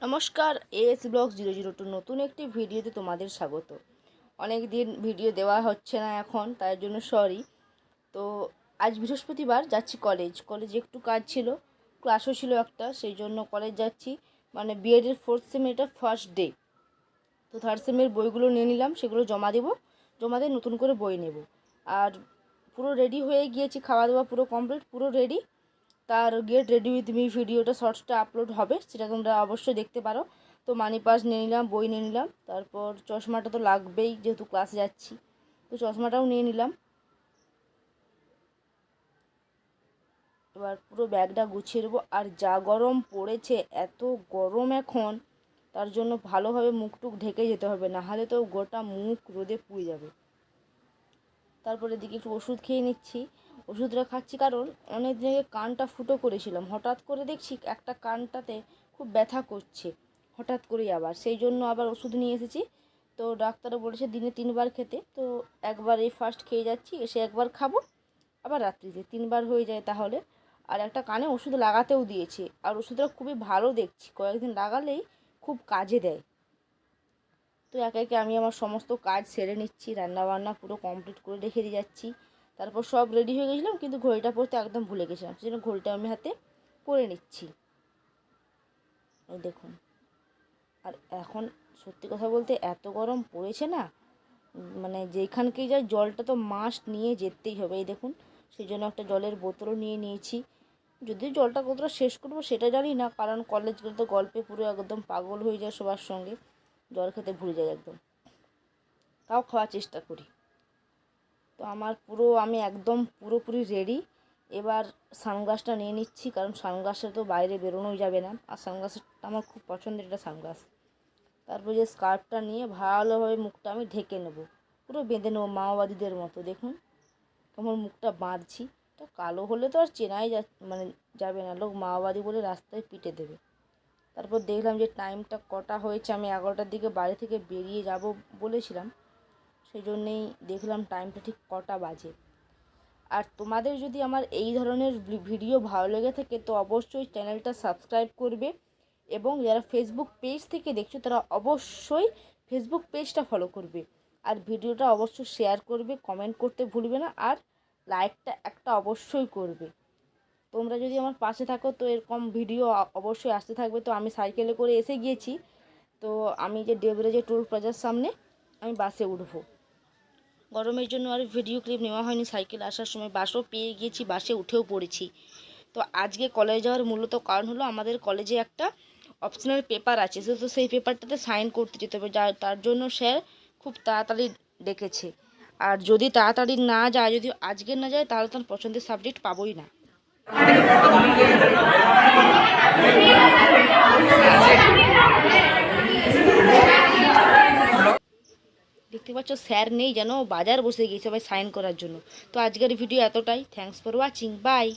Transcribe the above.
নমস্কার, S blogs 002 নতুন একটি ভিডিওতে তোমাদের স্বাগত। অনেক দিন ভিডিও দেওয়া হচ্ছে না এখন, তার জন্য সরি। তো আজ বৃহস্পতিবার, যাচ্ছি কলেজে একটু কাজ ছিল, ক্লাসও ছিল একটা, সেই জন্য কলেজ যাচ্ছি। মানে বিএডের 4th সেম, এটা ফার্স্ট ডে। তো 3rd সেমের বইগুলো নিয়ে নিলাম, সেগুলো জমা দিয়ে নতুন করে বই নেব। আর পুরো রেডি হয়ে গিয়েছি, খাওয়া দাওয়া পুরো কমপ্লিট, পুরো রেডি। তার গেট রেডি উইথ মি ভিডিওটা, শর্টসটা আপলোড হবে, সেটা তোমরা অবশ্যই দেখতে পারো। তো মানি পার্স নিয়ে নিলাম, বই নিয়ে নিলাম, তারপর চশমাটা তো লাগবেই যেহেতু ক্লাসে যাচ্ছি, তো চশমাটাও নিয়ে নিলাম। এবার পুরো ব্যাগটা গুছিয়ে নেবো। আর যা গরম পড়েছে, এত গরম এখন, তার জন্য ভালোভাবে মুখ টুক ঢেকে যেতে হবে, নাহলে তো গোটা মুখ রোদে পুড়ে যাবে। তারপরে দিকে একটু ওষুধ খেয়ে নিচ্ছি। ওষুধটা খাচ্ছি কারণ অনেক দিন আগে কানটা ফুটো করেছিলাম, হঠাৎ করে দেখছি একটা কানটাতে খুব ব্যথা করছে, হঠাৎ করেই আবার, সেই জন্য আবার ওষুধ নিয়ে এসেছি। তো ডাক্তারও বলেছে দিনে 3বার খেতে, তো একবার এই ফার্স্ট খেয়ে যাচ্ছি, এসে একবার খাবো, আবার রাত্রিতে 3বার হয়ে যায় তাহলে। আর একটা কানে ওষুধ লাগাতেও দিয়েছে, আর ওষুধটা খুবই ভালো দেখছি, কয়েকদিন লাগালেই খুব কাজে দেয়। তো একে একে আমি আমার সমস্ত কাজ সেরে নিচ্ছি, রান্নাবান্না পুরো কমপ্লিট করে রেখে দিয়ে যাচ্ছি। তারপর সব রেডি হয়ে গেছিলাম, কিন্তু ঘড়িটা পরতে একদম ভুলে গেছিলাম, সেই জন্য ঘড়িটা আমি হাতে পরে নিচ্ছি। এই দেখুন। আর এখন সত্যি কথা বলতে এত গরম পড়েছে না, মানে যেখানকেই যাই জলটা তো মাস্ট নিয়ে যেতেই হবে। এই দেখুন, সেই জন্য একটা জলের বোতলও নিয়ে নিয়েছি। যদি জলটা কতটা শেষ করবো সেটা জানি না, কারণ কলেজ গেলে তো গল্পে পুরো একদম পাগল হয়ে যায় সবার সঙ্গে, জল খেতে ভুলে যায় একদম, তাও খাওয়ার চেষ্টা করি। তো আমি একদম পুরোপুরি রেডি। এবার সানগ্লাসটা নিয়ে নিচ্ছি, কারণ সানগ্লাসে তো বাইরে বেরোনোই যাবে না, আর সানগ্লাসটা আমার খুব পছন্দের একটা সানগ্লাস। তারপর যে স্কার্ফটা নিয়ে ভালোভাবে মুখটা আমি ঢেকে নেব, পুরো বেঁধে নেবো মাওবাদীদের মতো। দেখুন কেমন মুখটা বাঁধছি, এটা কালো হলে তো আর চেনাই যাবে না, লোক মাওবাদী বলে রাস্তায় পিটে দেবে। তারপর দেখলাম যে টাইমটা কটা হয়েছে, আমি 11টার দিকে বাড়ি থেকে বেরিয়ে যাব বলেছিলাম, সেই জন্যেই দেখলাম টাইমটা ঠিক কটা বাজে। আর তোমাদের যদি আমার এই ধরনের ভিডিও ভালো লেগে থাকে তো অবশ্যই চ্যানেলটা সাবস্ক্রাইব করবে, এবং যারা ফেসবুক পেজ থেকে দেখছো তারা অবশ্যই ফেসবুক পেজটা ফলো করবে, আর ভিডিওটা অবশ্যই শেয়ার করবে, কমেন্ট করতে ভুলবে না, আর লাইকটা একটা অবশ্যই করবে। তোমরা যদি আমার পাশে থাকো তো এরকম ভিডিও অবশ্যই আসতে থাকবে। তো আমি সাইকেলে করে এসে গিয়েছি, তো আমি যে ডেবরেজে টোল প্লাজার সামনে আমি বাসে উঠবো। গরমের জন্য আর ভিডিও ক্লিপ নেওয়া হয়নি, সাইকেলে আসার সময় বাসও পেয়ে গিয়েছি, বাসে উঠেও পড়েছি। তো আজকে কলেজে যাওয়ার মূলত কারণ হলো আমাদের কলেজে একটা অপশনাল পেপার আছে, তো সেই পেপারটাতে সাইন করতে যেতে হবে, তার জন্য স্যার খুব তাড়াতাড়ি ডেকেছে। আর যদি তাড়াতাড়ি না যায়, যদি আজকে না যায়, তাহলে তার পছন্দের সাবজেক্ট পাবোই না। দেখতে পাচ্ছ স্যার নেই, যেন বাজার বসে গিয়েছে সবাই সাইন করার জন্য। তো আজকের ভিডিও এতটাই, থ্যাঙ্কস ফর ওয়াচিং, বাই।